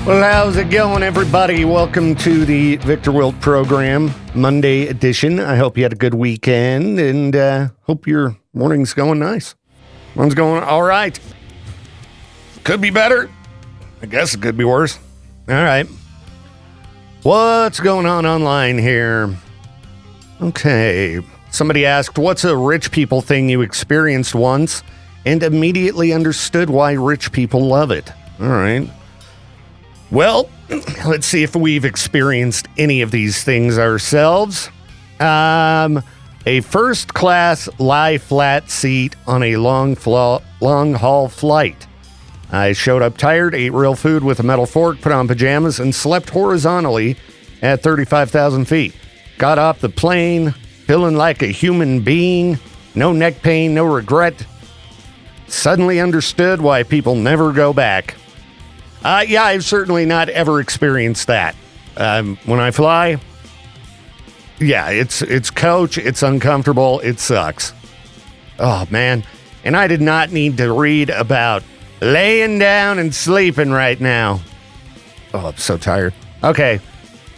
Well, how's it going, everybody? Welcome to the Viktor Wilt program, Monday edition. I hope you had a good weekend, and hope your morning's going nice. One's going all right. Could be better. I guess it could be worse. All right. What's going on online here? Okay. Somebody asked, what's a rich people thing you experienced once and immediately understood why rich people love it? All right. Well, let's see if we've experienced any of these things ourselves. A first-class lie-flat seat on a long-haul flight. I showed up tired, ate real food with a metal fork, put on pajamas, and slept horizontally at 35,000 feet. Got off the plane, feeling like a human being, no neck pain, no regret. Suddenly understood why people never go back. Yeah, I've certainly not ever experienced that. When I fly, yeah, it's coach, it's uncomfortable, it sucks. Oh, man. And I did not need to read about laying down and sleeping right now. Oh, I'm so tired. Okay.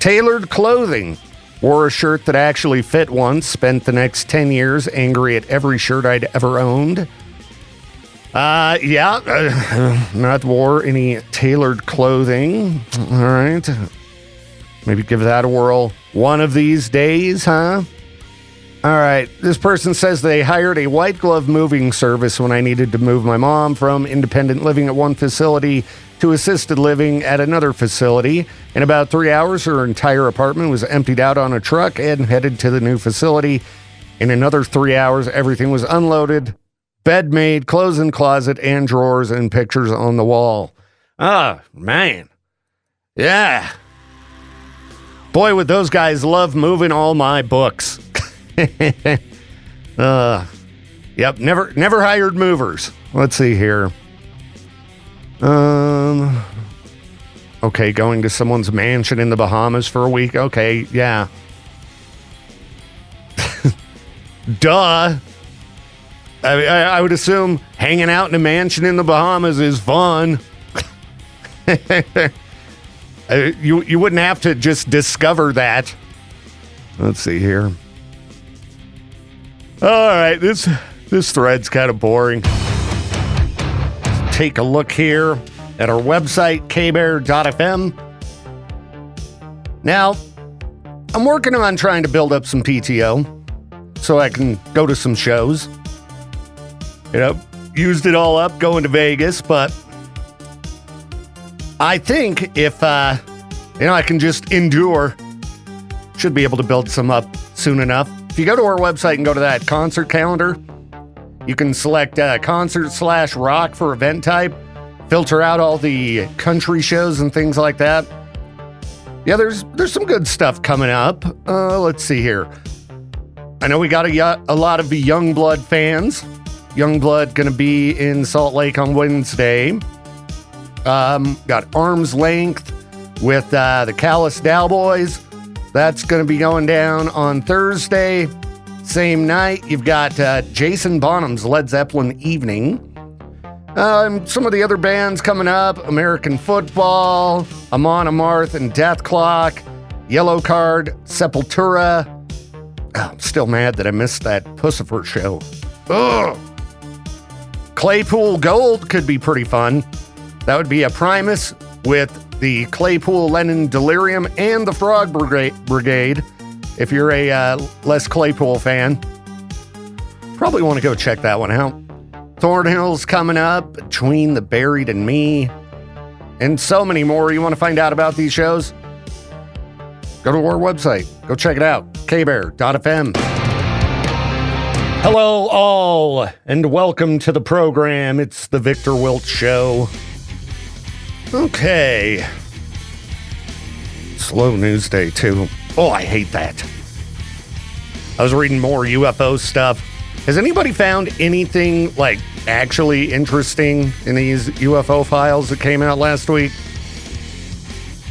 Tailored clothing. Wore a shirt that actually fit once, spent the next 10 years angry at every shirt I'd ever owned. Not wore any tailored clothing. All right. Maybe give that a whirl one of these days, huh? All right. This person says they hired a white glove moving service when I needed to move my mom from independent living at one facility to assisted living at another facility. In about 3 hours, her entire apartment was emptied out on a truck and headed to the new facility. In another 3 hours, everything was unloaded. Bed made, clothes in closet, and drawers and pictures on the wall. Ah, man. Yeah. Boy, would those guys love moving all my books. Yep, never hired movers. Let's see here. Okay, going to someone's mansion in the Bahamas for a week. Okay, yeah. Duh. I would assume hanging out in a mansion in the Bahamas is fun. You wouldn't have to just discover that. Let's see here. All right, this thread's kind of boring. Take a look here at our website, kbear.fm. Now, I'm working on trying to build up some PTO so I can go to some shows. You know, used it all up going to Vegas, but I think if, I can just endure, should be able to build some up soon enough. If you go to our website and go to that concert calendar, you can select concert/rock for event type, filter out all the country shows and things like that. Yeah, there's some good stuff coming up. Let's see here. I know we got a lot of the Youngblood fans. Youngblood going to be in Salt Lake on Wednesday. Got Arm's Length with the Callous Cowboys. That's going to be going down on Thursday. Same night, you've got Jason Bonham's Led Zeppelin Evening. Some of the other bands coming up, American Football, Amon Amarth and Death Clock, Yellow Card, Sepultura. Oh, I'm still mad that I missed that Pussifer show. Ugh. Claypool Gold could be pretty fun. That would be a Primus with the Claypool Lennon Delirium and the Frog Brigade. If you're a Les Claypool fan, probably want to go check that one out. Thornhill's coming up, Between the Buried and Me, and so many more. You want to find out about these shows? Go to our website. Go check it out, kbear.fm. Hello, all, and welcome to the program. It's the Viktor Wilt Show. Okay. Slow news day, too. Oh, I hate that. I was reading more UFO stuff. Has anybody found anything, actually interesting in these UFO files that came out last week?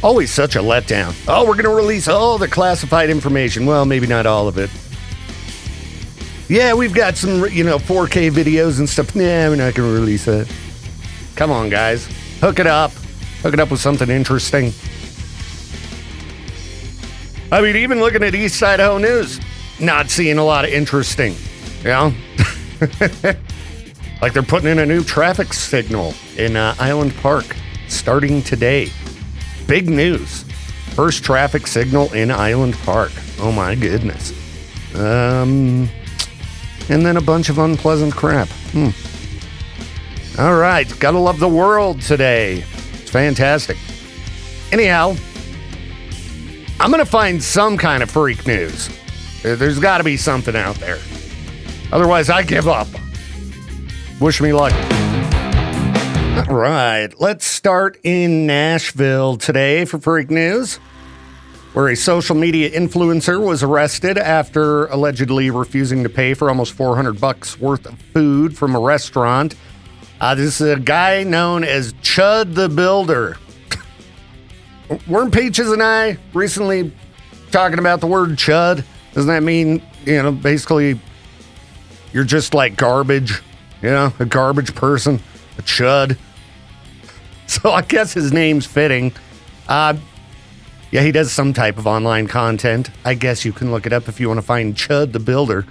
Always such a letdown. Oh, we're going to release all the classified information. Well, maybe not all of it. Yeah, we've got some, 4K videos and stuff. Nah, we're not going to release that. Come on, guys. Hook it up. Hook it up with something interesting. I mean, even looking at East Idaho News, not seeing a lot of interesting, you know? Like they're putting in a new traffic signal in Island Park starting today. Big news. First traffic signal in Island Park. Oh my goodness. And then a bunch of unpleasant crap. All right. Gotta love the world today. It's fantastic. Anyhow, I'm going to find some kind of freak news. There's got to be something out there. Otherwise, I give up. Wish me luck. All right. Let's start in Nashville today for freak news, where a social media influencer was arrested after allegedly refusing to pay for almost $400 worth of food from a restaurant. This is a guy known as Chud the Builder. Weren't Peaches and I recently talking about the word chud? Doesn't that mean, basically you're just like garbage, a garbage person, a chud? So I guess his name's fitting. Yeah, he does some type of online content. I guess you can look it up if you want to find Chud the Builder.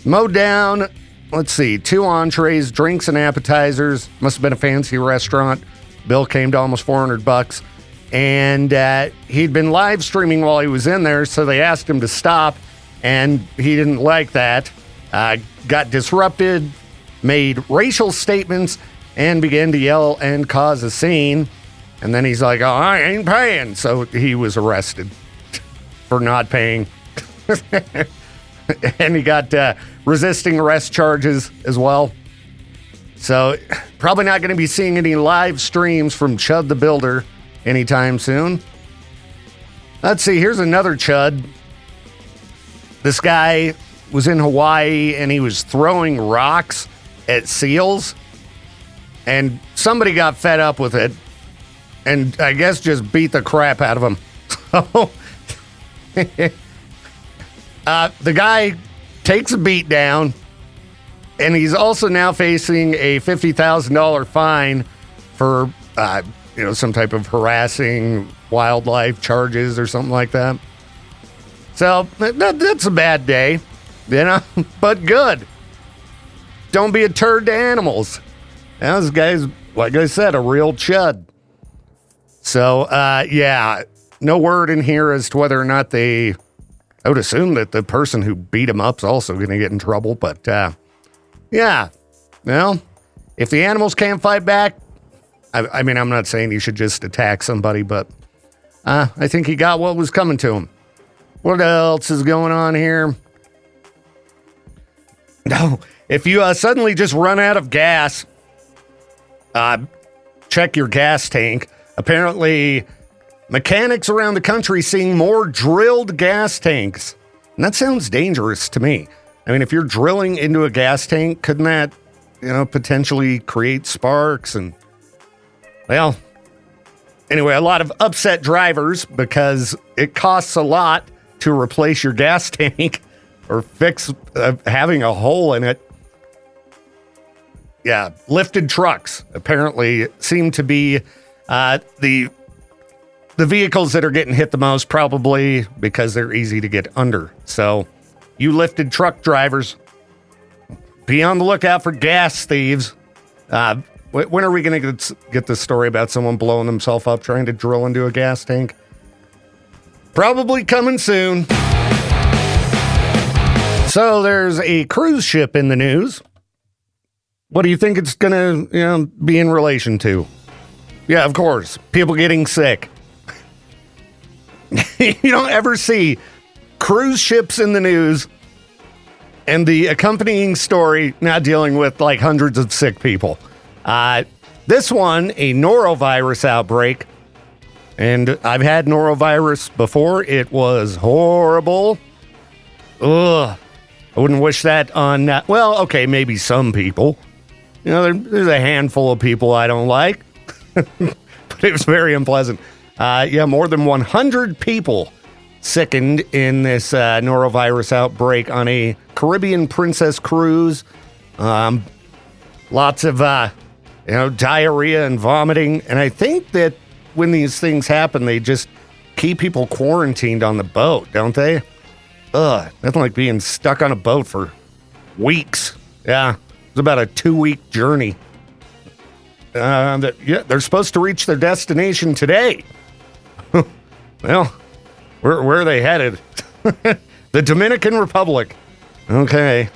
Mowed down, let's see, 2 entrees, drinks and appetizers. Must have been a fancy restaurant. Bill came to almost $400, and he'd been live streaming while he was in there, so they asked him to stop, and he didn't like that. Got disrupted, made racial statements, and began to yell and cause a scene. And then he's like, "Oh, I ain't paying," so he was arrested for not paying. And he got resisting arrest charges as well. So probably not going to be seeing any live streams from Chud the Builder anytime soon. Let's see, here's another Chud. This guy was in Hawaii and he was throwing rocks at seals. And somebody got fed up with it and I guess just beat the crap out of him. So the guy takes a beat down. And he's also now facing a $50,000 fine for, some type of harassing wildlife charges or something like that. So that's a bad day, but good. Don't be a turd to animals. Now, this guy's, like I said, a real chud. So, yeah, no word in here as to whether or not I would assume that the person who beat him up is also going to get in trouble, but, yeah, well, if the animals can't fight back, I mean, I'm not saying you should just attack somebody, but I think he got what was coming to him. What else is going on here? No, if you suddenly just run out of gas, check your gas tank. Apparently, mechanics around the country seeing more drilled gas tanks. And that sounds dangerous to me. I mean, if you're drilling into a gas tank, couldn't that, potentially create sparks? And, well, anyway, a lot of upset drivers because it costs a lot to replace your gas tank or fix having a hole in it. Yeah, lifted trucks apparently seem to be the vehicles that are getting hit the most, probably because they're easy to get under. So, you lifted truck drivers, be on the lookout for gas thieves. When are we going to get this story about someone blowing themselves up trying to drill into a gas tank? Probably coming soon. So there's a cruise ship in the news. What do you think it's going to be in relation to? Yeah, of course, people getting sick. You don't ever see cruise ships in the news and the accompanying story not dealing with like hundreds of sick people. This one, a norovirus outbreak, and I've had norovirus before. It was horrible. Ugh. I wouldn't wish that on, well, okay, maybe some people. There's a handful of people I don't like, but it was very unpleasant. Yeah, more than 100 people sickened in this norovirus outbreak on a Caribbean Princess cruise. Lots of, diarrhea and vomiting. And I think that when these things happen, they just keep people quarantined on the boat, don't they? Ugh, nothing like being stuck on a boat for weeks. Yeah, it's about a 2-week journey. They're supposed to reach their destination today. Well, where are they headed? The Dominican Republic. Okay.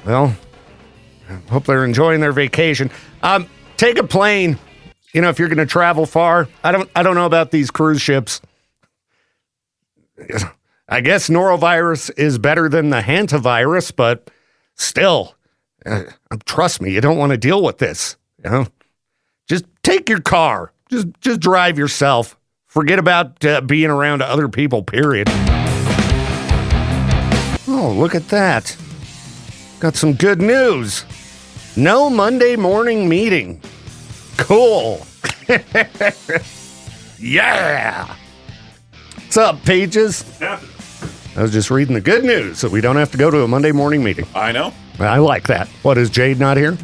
Well, hope they're enjoying their vacation. Take a plane. If you're going to travel far. I don't know about these cruise ships. I guess norovirus is better than the hantavirus, but still, trust me, you don't want to deal with this. Just take your car. Just drive yourself. Forget about being around other people, period. Oh, look at that. Got some good news. No Monday morning meeting. Cool. Yeah. What's up, Pages? I was just reading the good news that we don't have to go to a Monday morning meeting. I know. I like that. What, is Jade not here?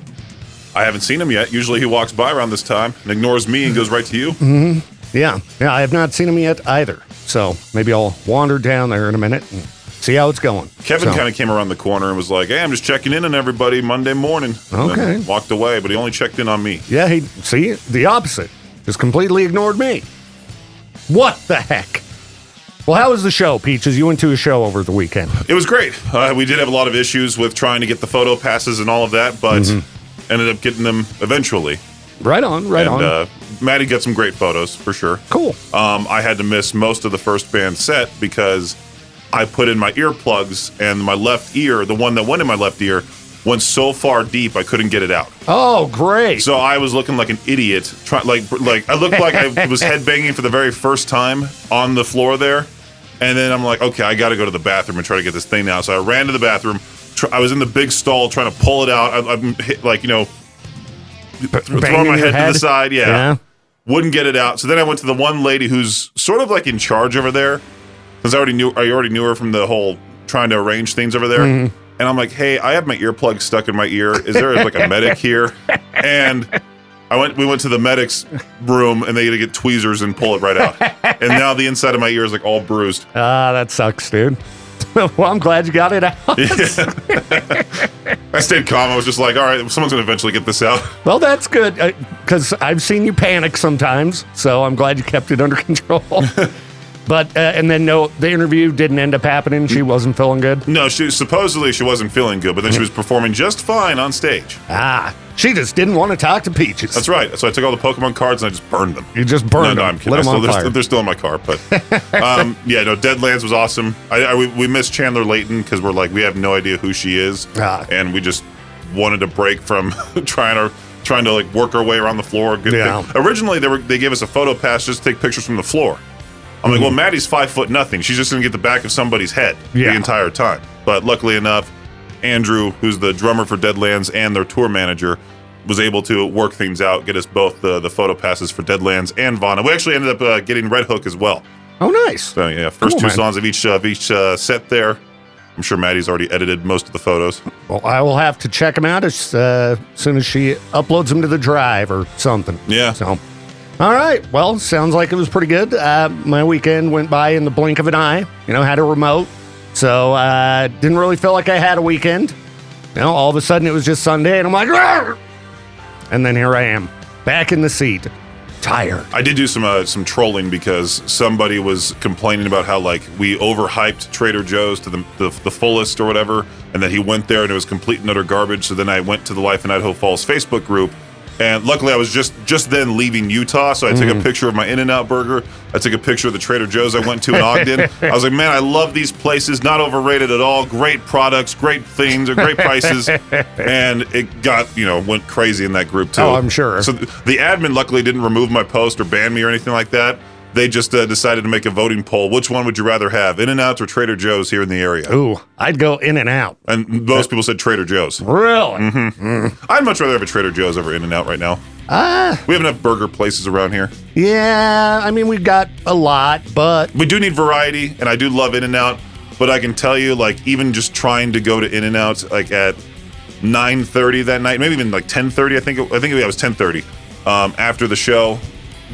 I haven't seen him yet. Usually he walks by around this time and ignores me and goes right to you. Mm-hmm. Yeah, I have not seen him yet either. So maybe I'll wander down there in a minute and see how it's going. Kevin kind of came around the corner and was like, hey, I'm just checking in on everybody Monday morning. And okay. Then walked away, but he only checked in on me. Yeah, the opposite. Just completely ignored me. What the heck? Well, how was the show, Peaches? You went to a show over the weekend. It was great. We did have a lot of issues with trying to get the photo passes and all of that, but ended up getting them eventually. Right on. Maddie got some great photos, for sure. Cool. I had to miss most of the first band set because I put in my earplugs and my left ear, the one that went in my left ear, went so far deep I couldn't get it out. Oh, great. So I was looking like an idiot. Like I looked like I was headbanging for the very first time on the floor there. And then I'm like, okay, I got to go to the bathroom and try to get this thing out. So I ran to the bathroom. I was in the big stall trying to pull it out. I'm throwing my head to the side. Yeah. Wouldn't get it out. So then I went to the one lady who's sort of like in charge over there. Because I already knew her from the whole trying to arrange things over there. Mm-hmm. And I'm like, hey, I have my earplug stuck in my ear. Is there like a medic here? And we went to the medic's room and they had to get tweezers and pull it right out. And now the inside of my ear is like all bruised. That sucks, dude. Well, I'm glad you got it out. Yeah. I stayed calm. I was just like, all right, someone's going to eventually get this out. Well, that's good because I've seen you panic sometimes. So I'm glad you kept it under control. But, and then the interview didn't end up happening. She wasn't feeling good. No, supposedly she wasn't feeling good, but then she was performing just fine on stage. She just didn't want to talk to Peaches. That's right. So I took all the Pokemon cards and I just burned them. You just burned them? No, I'm kidding. They're still in my car. But Deadlands was awesome. We missed Chandler Layton because we're like, we have no idea who she is. And we just wanted a break from trying to like work our way around the floor. Originally, they gave us a photo pass just to take pictures from the floor. I'm like, well, Maddie's 5'0". She's just going to get the back of somebody's head the entire time. But luckily enough, Andrew, who's the drummer for Deadlands and their tour manager, was able to work things out, get us both the photo passes for Deadlands and Vana. We actually ended up getting Red Hook as well. Oh, nice. So, yeah, first two songs of each set there. I'm sure Maddie's already edited most of the photos. Well, I will have to check them out as soon as she uploads them to the drive or something. Yeah. So... All right. Well, sounds like it was pretty good. My weekend went by in the blink of an eye. Had a remote. So didn't really feel like I had a weekend. All of a sudden it was just Sunday and I'm like, Argh! And then here I am, back in the seat, tired. I did do some trolling because somebody was complaining about how like we overhyped Trader Joe's to the fullest or whatever, and that he went there and it was complete and utter garbage. So then I went to the Life in Idaho Falls Facebook group. And luckily, I was just then leaving Utah, so I took a picture of my In-N-Out burger. I took a picture of the Trader Joe's I went to in Ogden. I was like, man, I love these places. Not overrated at all. Great products, great things, or great prices. And it went crazy in that group, too. Oh, I'm sure. So the admin luckily didn't remove my post or ban me or anything like that. They just decided to make a voting poll. Which one would you rather have, In-N-Out or Trader Joe's here in the area? Ooh, I'd go In-N-Out. And most people said Trader Joe's. Really? Mm-hmm. I'd much rather have a Trader Joe's over In-N-Out right now. We have enough burger places around here. Yeah, I mean, we've got a lot, but... We do need variety, and I do love In-N-Out, but I can tell you, like, even just trying to go to In-N-Out, like, at 9:30 that night, maybe even like 10:30. I think it was 10:30. After the show,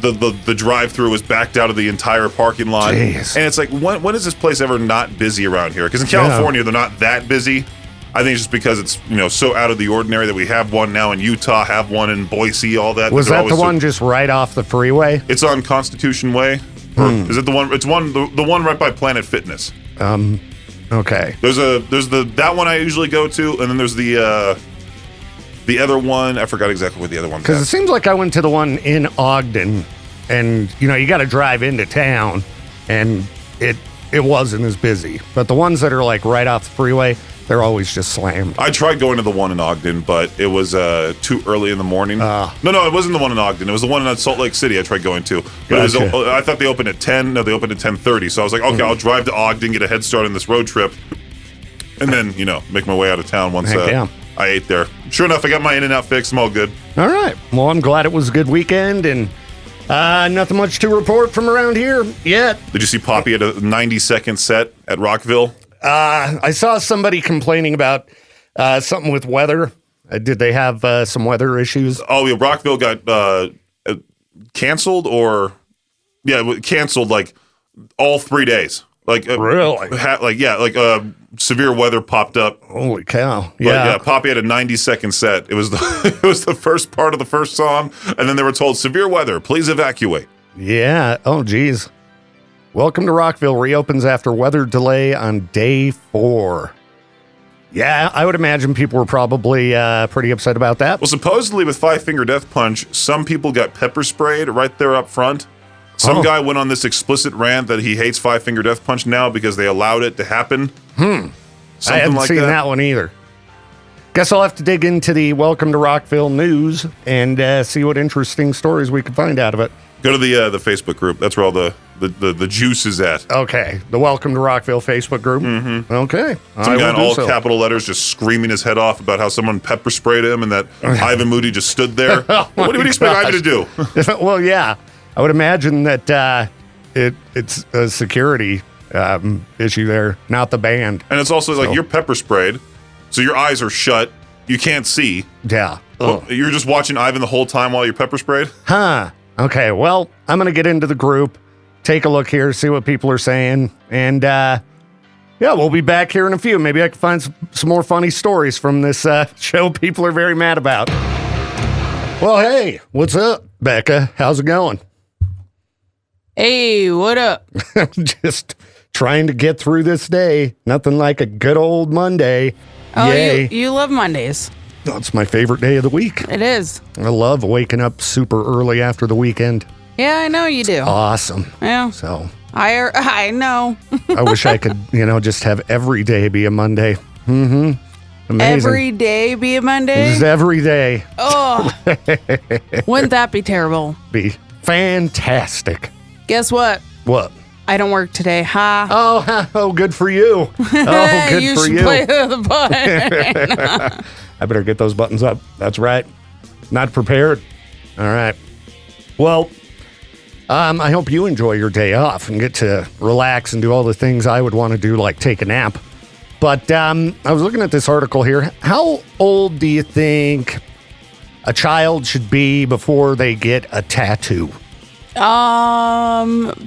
the drive-through was backed out of the entire parking lot. Jeez. And it's like, when is this place ever not busy around here? Because in California, they're not that busy. I think it's just because it's so out of the ordinary that we have one now in Utah, have one in Boise, all that. Was that the one just right off the freeway? It's on Constitution Way. Or is it the one? It's the one right by Planet Fitness. Okay. There's that one I usually go to, and then there's the other one. I forgot exactly what the other one's at. Because it seems like I went to the one in Ogden, and you got to drive into town, and it wasn't as busy. But the ones that are like right off the freeway, they're always just slammed. I tried going to the one in Ogden, but it was too early in the morning. No, it wasn't the one in Ogden. It was the one in Salt Lake City I tried going to. But Gotcha. I thought they opened at 10. No, they opened at 10:30. So I was like, okay, I'll drive to Ogden, get a head start on this road trip, and then, make my way out of town once I ate there. Sure enough, I got my In-N-Out fix. I'm all good. All right. Well, I'm glad it was a good weekend, and nothing much to report from around here yet. Did you see Poppy at a 90-second set at Rockville? I saw somebody complaining about something with weather. Did they have some weather issues? Oh, yeah, Rockville got canceled canceled like all 3 days. Like really? Severe weather popped up. Holy cow! But, yeah, Poppy had a 90-second set. It was the first part of the first song, and then they were told severe weather, please evacuate. Yeah. Oh, geez. Welcome to Rockville reopens after weather delay on day 4. Yeah, I would imagine people were probably pretty upset about that. Well, supposedly with Five Finger Death Punch, some people got pepper sprayed right there up front. Some guy went on this explicit rant that he hates Five Finger Death Punch now because they allowed it to happen. I hadn't seen that one either. Guess I'll have to dig into the Welcome to Rockville news and see what interesting stories we can find out of it. Go to the Facebook group. That's where all the juice is at. Okay. The Welcome to Rockville Facebook group? Mm-hmm. Okay. Some guy in all capital letters just screaming his head off about how someone pepper sprayed him and that Ivan Moody just stood there. What do you expect Ivan to do? Well, yeah. I would imagine that it's a security issue there, not the band. And it's also like you're pepper sprayed, so your eyes are shut. You can't see. Yeah. Well, you're just watching Ivan the whole time while you're pepper sprayed? Huh. Okay, well, I'm going to get into the group, take a look here, see what people are saying, and we'll be back here in a few. Maybe I can find some more funny stories from this show people are very mad about. Well, hey, what's up, Becca? How's it going? Hey, what up? Just trying to get through this day. Nothing like a good old Monday. Oh, Yay. you love Mondays. That's my favorite day of the week. It is. I love waking up super early after the weekend. Yeah, I know you do. Awesome. Yeah. So I know. I wish I could, just have every day be a Monday. Mm-hmm. Amazing. Every day be a Monday? Just every day. Oh. Wouldn't that be terrible? Be fantastic. Guess what? What? I don't work today. Ha. Oh, good for you. Oh, good you for should you. play the button. I better get those buttons up. That's right. Not prepared. All right. Well, I hope you enjoy your day off and get to relax and do all the things I would want to do, like take a nap. But I was looking at this article here. How old do you think a child should be before they get a tattoo?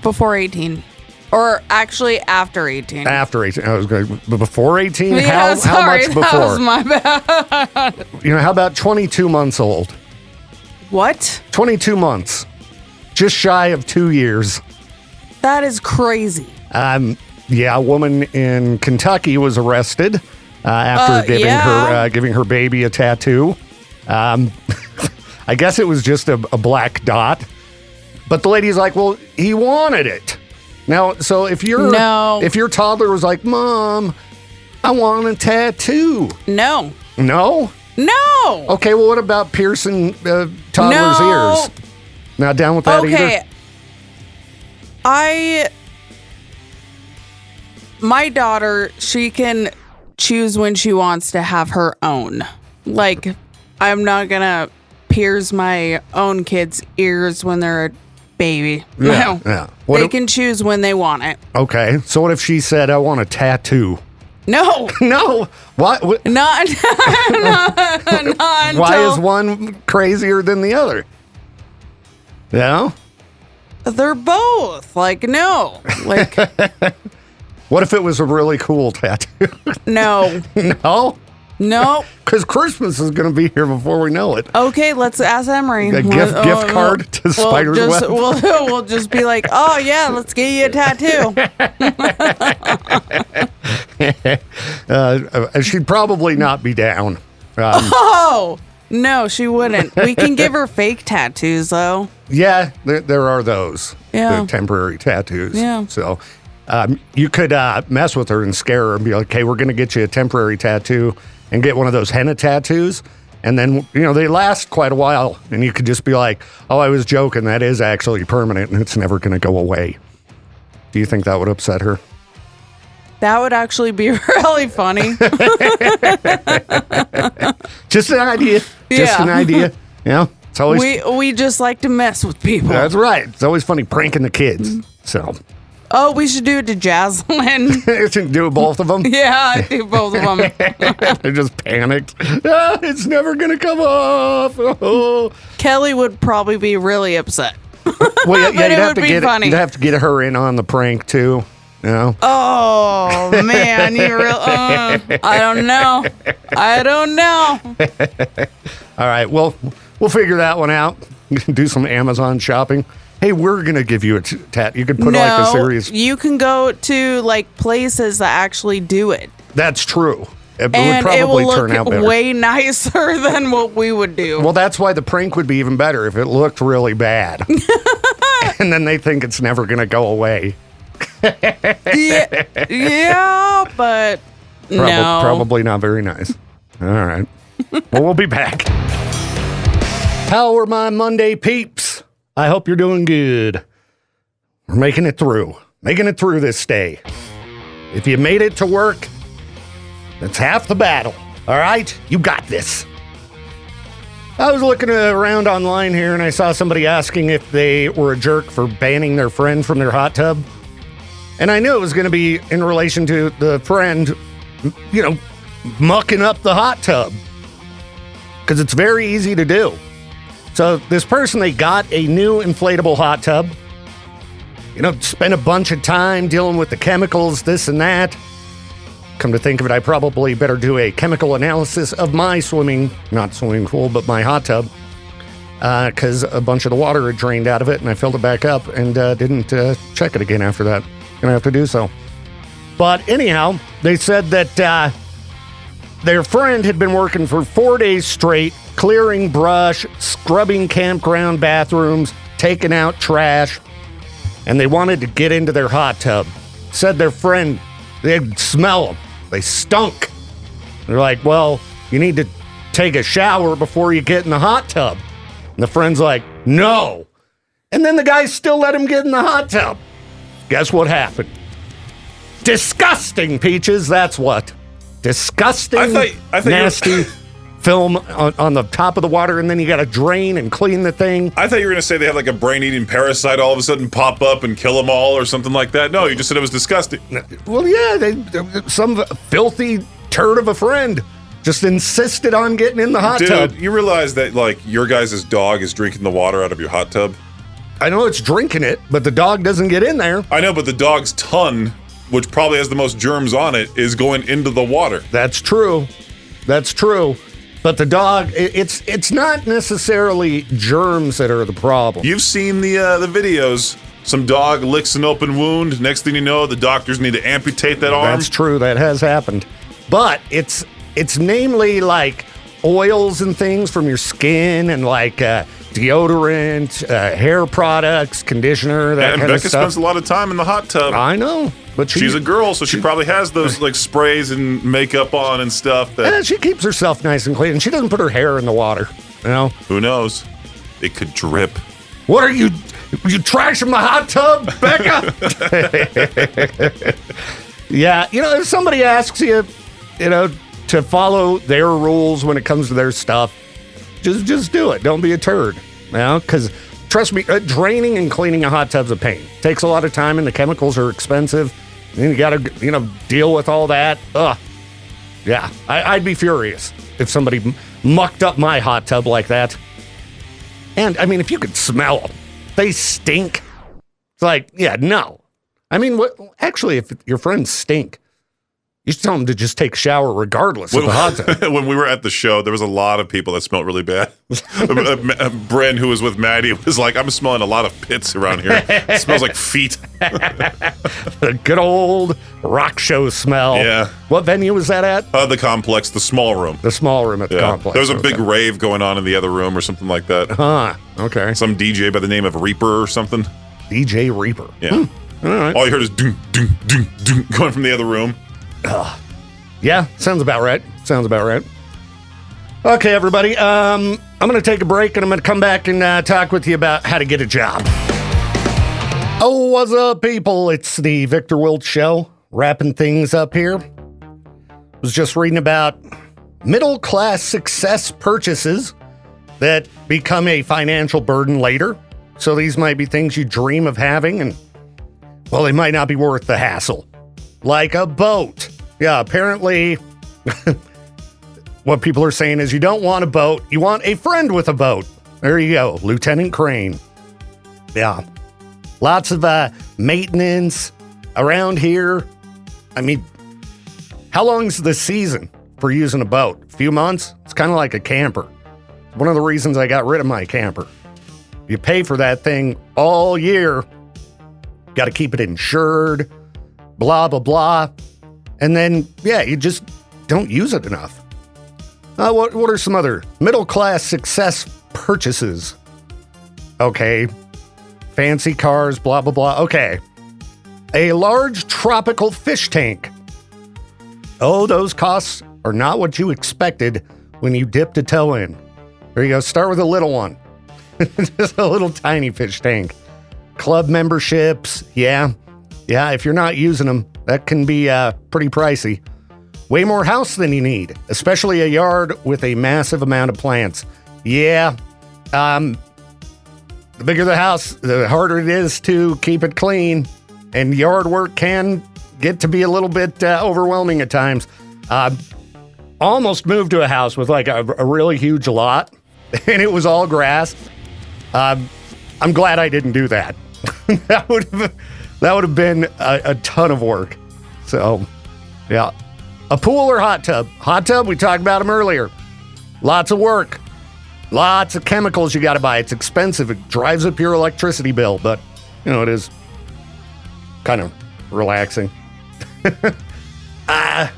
Before 18. Or actually after 18. After 18. I was going before 18? Yeah, how much before? That was my bad. How about 22 months old? What? 22 months. Just shy of 2 years. That is crazy. Yeah, a woman in Kentucky was arrested after giving her baby a tattoo. I guess it was just a black dot. But the lady's like, well, he wanted it. Now, so if your toddler was like, Mom, I want a tattoo. No. No? No. Okay, well, what about piercing toddler's ears? Not down with that either? My daughter, she can choose when she wants to have her own. Like, I'm not going to pierce my own kids' ears when they're a baby. Yeah, no. yeah. They can choose when they want it. Okay, so what if she said, I want a tattoo? No. No. What? Not until... Why is one crazier than the other? No? They're both. Like, no. Like... What if it was a really cool tattoo? No. No? No. Because Christmas is going to be here before we know it. Okay, let's ask Emery. A gift card to Spider's Web? We'll just be like, oh, yeah, let's get you a tattoo. She'd probably not be down. Oh, no, she wouldn't. We can give her fake tattoos, though. Yeah, there are those. Yeah. The temporary tattoos. Yeah. So you could mess with her and scare her and be like, hey, we're going to get you a temporary tattoo and get one of those henna tattoos. And then, they last quite a while. And you could just be like, oh, I was joking. That is actually permanent and it's never going to go away. Do you think that would upset her? That would actually be really funny. Just an idea. Just an idea. It's always... We just like to mess with people. That's right. It's always funny pranking the kids. So... Oh, we should do it to Jaslyn. Do both of them? Yeah, I do both of them. They're just panicked. It's never going to come off. Oh. Kelly would probably be really upset. Well, yeah, it would be funny. You'd have to get her in on the prank, too. Oh, man. I don't know. All right. Well, we'll figure that one out. Do some Amazon shopping. Hey, we're going to give you a tat. You could put like a serious... you can go to like places that actually do it. That's true. It and would probably turn out better. Way nicer than what we would do. Well, that's why the prank would be even better if it looked really bad. And then they think it's never going to go away. yeah, but no. Probably not very nice. All right. Well, we'll be back. How are my Monday peeps? I hope you're doing good. We're making it through this day. If you made it to work, that's half the battle. All right? You got this. I was looking around online here and I saw somebody asking if they were a jerk for banning their friend from their hot tub. And I knew it was going to be in relation to the friend, mucking up the hot tub. Because it's very easy to do. So this person, they got a new inflatable hot tub. Spent a bunch of time dealing with the chemicals, this and that. Come to think of it, I probably better do a chemical analysis of my not swimming pool, but my hot tub. Because a bunch of the water had drained out of it and I filled it back up and didn't check it again after that. Gonna have to do so. But anyhow, they said that their friend had been working for 4 days straight, clearing brush, scrubbing campground bathrooms, taking out trash, and they wanted to get into their hot tub. Said their friend, they'd smell them. They stunk. They're like, well, you need to take a shower before you get in the hot tub. And the friend's like, no. And then the guy still let him get in the hot tub. Guess what happened? Disgusting, Peaches, that's what. Disgusting, I thought nasty film on the top of the water, and then you got to drain and clean the thing. I thought you were going to say they had like a brain-eating parasite all of a sudden pop up and kill them all or something like that. No, you just said it was disgusting. Well, yeah, some filthy turd of a friend just insisted on getting in the hot tub. Dude, you realize that like your guys' dog is drinking the water out of your hot tub? I know it's drinking it, but the dog doesn't get in there. I know, but the dog's tongue, which probably has the most germs on it, is going into the water. That's true. But the dog, it's not necessarily germs that are the problem. You've seen the videos. Some dog licks an open wound. Next thing you know, the doctors need to amputate that arm. That's true. That has happened. But it's namely like oils and things from your skin and like deodorant, hair products, conditioner, that kind of Becca stuff. spends a lot of time in the hot tub. I know, but she's a girl, so she probably has those like sprays and makeup on and stuff. Yeah, she keeps herself nice and clean, and she doesn't put her hair in the water. Who knows? It could drip. What are you? You trashing my hot tub, Becca? Yeah, if somebody asks you, to follow their rules when it comes to their stuff, just do it. Don't be a turd. Because trust me, draining and cleaning a hot tub's a pain. Takes a lot of time, and the chemicals are expensive. Then you got to, deal with all that. Ugh. Yeah, I'd be furious if somebody mucked up my hot tub like that. And, I mean, if you could smell them, they stink. It's like, yeah, no. I mean, actually, if your friends stink, you should tell them to just take a shower regardless of the hot tub. When we were at the show, there was a lot of people that smelled really bad. Bren, who was with Maddie, was like, I'm smelling a lot of pits around here. It smells like feet. The good old rock show smell. Yeah. What venue was that at? The complex, the small room. The small room at the complex. There was a big rave going on in the other room or something like that. Huh, okay. Some DJ by the name of Reaper or something. DJ Reaper. Yeah. All right. All you heard is ding, ding, ding, ding, going from the other room. Yeah, sounds about right. Okay, everybody. I'm going to take a break, and I'm going to come back and talk with you about how to get a job. Oh, what's up, people? It's the Viktor Wilt Show, wrapping things up here. Was just reading about middle-class success purchases that become a financial burden later. So these might be things you dream of having, and, well, they might not be worth the hassle. Like a boat. Yeah, apparently, what people are saying is you don't want a boat, you want a friend with a boat. There you go, Lieutenant Crane. Yeah. Lots of maintenance around here. I mean, how long's the season for using a boat? A few months? It's kind of like a camper. One of the reasons I got rid of my camper. You pay for that thing all year. Got to keep it insured. Blah, blah, blah. And then, yeah, you just don't use it enough. What are some other middle-class success purchases? Okay. Fancy cars, blah, blah, blah. Okay. A large tropical fish tank. Oh, those costs are not what you expected when you dipped a toe in. There you go. Start with a little one. Just a little tiny fish tank. Club memberships, yeah. Yeah, if you're not using them, that can be pretty pricey. Way more house than you need, especially a yard with a massive amount of plants. Yeah, the bigger the house, the harder it is to keep it clean, and yard work can get to be a little bit overwhelming at times. Almost moved to a house with like a really huge lot, and it was all grass. I'm glad I didn't do that. That would have been a ton of work. So, yeah. A pool or hot tub? Hot tub, we talked about them earlier. Lots of work. Lots of chemicals you got to buy. It's expensive. It drives up your electricity bill, but, it is kind of relaxing. I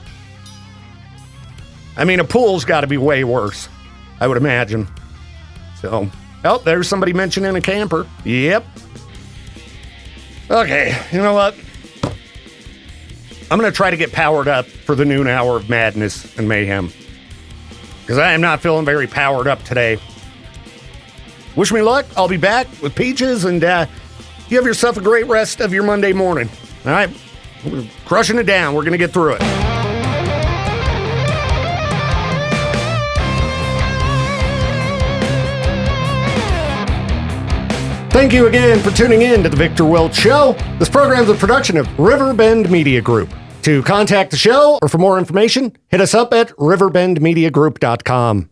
mean, a pool's got to be way worse, I would imagine. So, there's somebody mentioning a camper. Yep. Okay, you know what? I'm going to try to get powered up for the noon hour of madness and mayhem. Because I am not feeling very powered up today. Wish me luck. I'll be back with Peaches, and you have yourself a great rest of your Monday morning. All right? We're crushing it down. We're going to get through it. Thank you again for tuning in to the Viktor Wilt Show. This program is a production of Riverbend Media Group. To contact the show or for more information, hit us up at riverbendmediagroup.com.